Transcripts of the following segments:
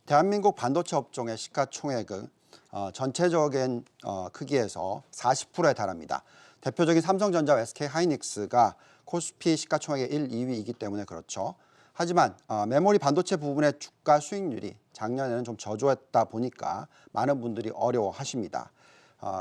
대한민국 반도체 업종의 시가총액은 전체적인 크기에서 40%에 달합니다. 대표적인 삼성전자와 SK하이닉스가 코스피 시가총액의 1, 2위이기 때문에 그렇죠. 하지만 메모리 반도체 부분의 주가 수익률이 작년에는 좀 저조했다 보니까 많은 분들이 어려워하십니다.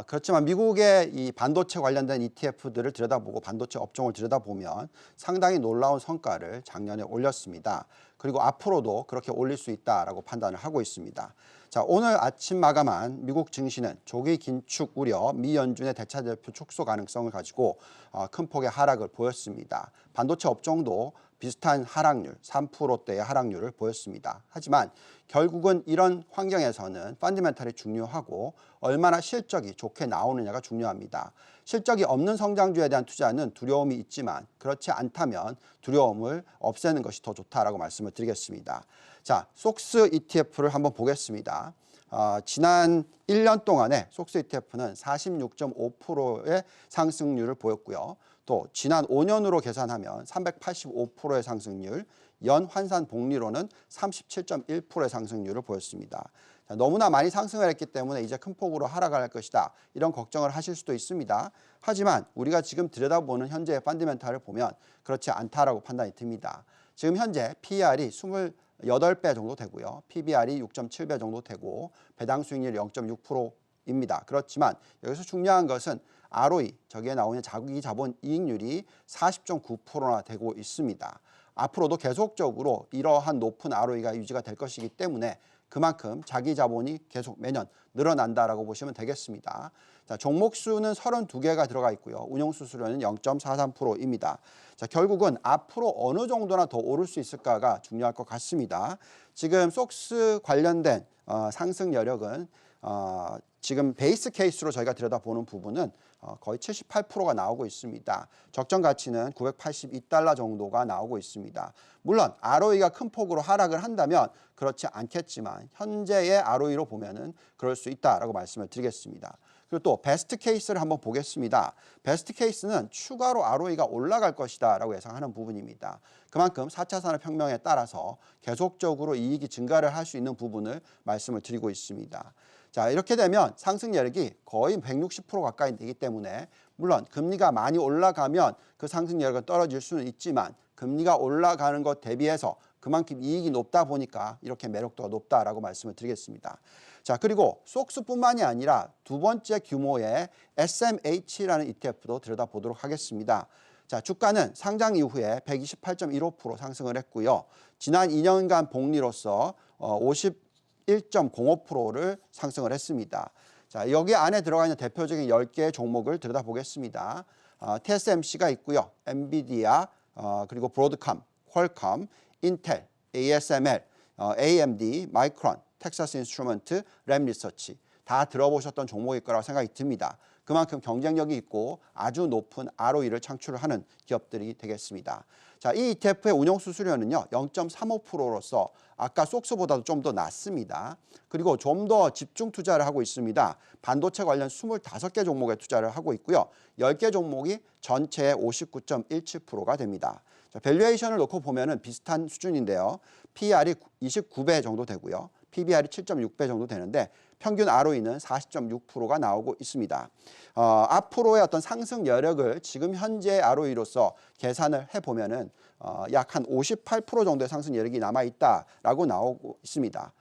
그렇지만 미국의 이 반도체 관련된 ETF들을 들여다보고 반도체 업종을 들여다보면 상당히 놀라운 성과를 작년에 올렸습니다. 그리고 앞으로도 그렇게 올릴 수 있다라고 판단을 하고 있습니다. 자, 오늘 아침 마감한 미국 증시는 조기 긴축 우려, 미 연준의 대차 대표 축소 가능성을 가지고 큰 폭의 하락을 보였습니다. 반도체 업종도 비슷한 하락률, 3%대의 하락률을 보였습니다. 하지만 결국은 이런 환경에서는 펀더멘털이 중요하고 얼마나 실적이 좋게 나오느냐가 중요합니다. 실적이 없는 성장주에 대한 투자는 두려움이 있지만 그렇지 않다면 두려움을 없애는 것이 더 좋다라고 말씀을 드리겠습니다. 자, 속스 ETF를 한번 보겠습니다. 지난 1년 동안에 속스 ETF는 46.5%의 상승률을 보였고요. 또 지난 5년으로 계산하면 385%의 상승률, 연 환산 복리로는 37.1%의 상승률을 보였습니다. 자, 너무나 많이 상승을 했기 때문에 이제 큰 폭으로 하락할 것이다. 이런 걱정을 하실 수도 있습니다. 하지만 우리가 지금 들여다보는 현재의 펀더멘털을 보면 그렇지 않다라고 판단이 듭니다. 지금 현재 PER이 28배 정도 되고요. PBR이 6.7배 정도 되고 배당 수익률이 0.6%입니다. 그렇지만 여기서 중요한 것은 ROE, 저기에 나오는 자기 자본 이익률이 40.9%나 되고 있습니다. 앞으로도 계속적으로 이러한 높은 ROE가 유지가 될 것이기 때문에 그만큼 자기 자본이 계속 매년 늘어난다라고 보시면 되겠습니다. 자, 종목 수는 32개가 들어가 있고요. 운용 수수료는 0.43%입니다. 자, 결국은 앞으로 어느 정도나 더 오를 수 있을까가 중요할 것 같습니다. 지금 속스 관련된 상승 여력은 지금 베이스 케이스로 저희가 들여다보는 부분은 거의 78%가 나오고 있습니다. 적정 가치는 982달러 정도가 나오고 있습니다. 물론 ROE가 큰 폭으로 하락을 한다면 그렇지 않겠지만 현재의 ROE로 보면은 그럴 수 있다라고 말씀을 드리겠습니다. 그리고 또 베스트 케이스를 한번 보겠습니다. 베스트 케이스는 추가로 ROE가 올라갈 것이다 라고 예상하는 부분입니다. 그만큼 4차 산업혁명에 따라서 계속적으로 이익이 증가를 할 수 있는 부분을 말씀을 드리고 있습니다. 자, 이렇게 되면 상승 여력이 거의 160% 가까이 되기 때문에 물론 금리가 많이 올라가면 그 상승 여력은 떨어질 수는 있지만 금리가 올라가는 것 대비해서 그만큼 이익이 높다 보니까 이렇게 매력도가 높다라고 말씀을 드리겠습니다. 자, 그리고 속스뿐만이 아니라 두 번째 규모의 SMH라는 ETF도 들여다보도록 하겠습니다. 자, 주가는 상장 이후에 128.15% 상승을 했고요. 지난 2년간 복리로서 51.05%를 상승을 했습니다. 자, 여기 안에 들어가 있는 대표적인 10개의 종목을 들여다보겠습니다. TSMC가 있고요. 엔비디아, 그리고 브로드컴, 퀄컴, 인텔, ASML, AMD, 마이크론, 텍사스 인스트루먼트, 램 리서치 다 들어보셨던 종목일 거라고 생각이 듭니다. 그만큼 경쟁력이 있고 아주 높은 ROE를 창출하는 기업들이 되겠습니다. 자, 이 ETF의 운용 수수료는요 0.35%로서 아까 속스보다도 좀 더 낮습니다. 그리고 좀 더 집중 투자를 하고 있습니다. 반도체 관련 25개 종목에 투자를 하고 있고요. 10개 종목이 전체의 59.17%가 됩니다. 자, 밸류에이션을 놓고 보면은 비슷한 수준인데요. PER이 29배 정도 되고요. PBR이 7.6배 정도 되는데 평균 ROE는 40.6%가 나오고 있습니다. 앞으로의 어떤 상승 여력을 지금 현재 ROE로서 계산을 해보면은 약 한 58% 정도의 상승 여력이 남아있다라고 나오고 있습니다.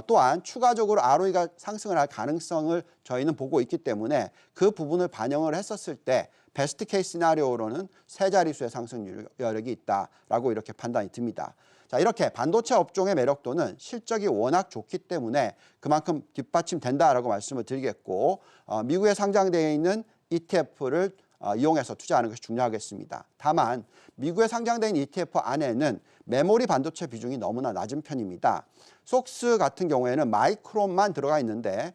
또한 추가적으로 ROE가 상승을 할 가능성을 저희는 보고 있기 때문에 그 부분을 반영을 했었을 때 베스트 케이스 시나리오로는 세 자릿수의 상승 여력이 있다라고 이렇게 판단이 듭니다. 자, 이렇게 반도체 업종의 매력도는 실적이 워낙 좋기 때문에 그만큼 뒷받침된다라고 말씀을 드리겠고 미국에 상장되어 있는 ETF를 이용해서 투자하는 것이 중요하겠습니다. 다만 미국에 상장된 ETF 안에는 메모리 반도체 비중이 너무나 낮은 편입니다. 속스 같은 경우에는 마이크론만 들어가 있는데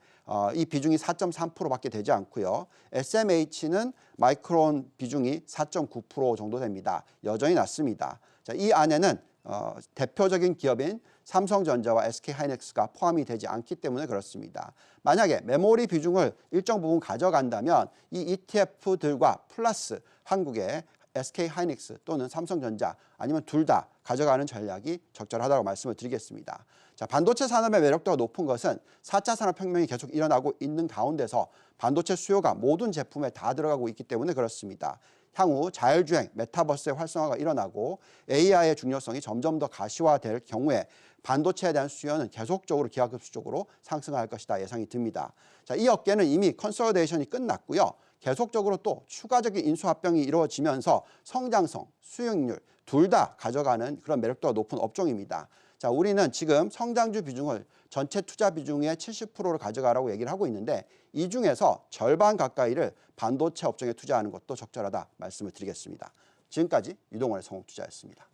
이 비중이 4.3%밖에 되지 않고요. SMH는 마이크론 비중이 4.9% 정도 됩니다. 여전히 낮습니다. 자, 이 안에는 대표적인 기업인 삼성전자와 SK하이닉스가 포함이 되지 않기 때문에 그렇습니다. 만약에 메모리 비중을 일정 부분 가져간다면 이 ETF들과 플러스 한국의 SK 하이닉스 또는 삼성전자 아니면 둘 다 가져가는 전략이 적절하다고 말씀을 드리겠습니다. 자, 반도체 산업의 매력도가 높은 것은 4차 산업혁명이 계속 일어나고 있는 가운데서 반도체 수요가 모든 제품에 다 들어가고 있기 때문에 그렇습니다. 향후 자율주행, 메타버스의 활성화가 일어나고 AI의 중요성이 점점 더 가시화될 경우에 반도체에 대한 수요는 계속적으로 기하급수적으로 상승할 것이다 예상이 듭니다. 자, 이 업계는 이미 컨솔리데이션이 끝났고요. 계속적으로 또 추가적인 인수합병이 이루어지면서 성장성, 수익률 둘 다 가져가는 그런 매력도가 높은 업종입니다. 자, 우리는 지금 성장주 비중을 전체 투자 비중의 70%를 가져가라고 얘기를 하고 있는데 이 중에서 절반 가까이를 반도체 업종에 투자하는 것도 적절하다 말씀을 드리겠습니다. 지금까지 유동원의 성공투자였습니다.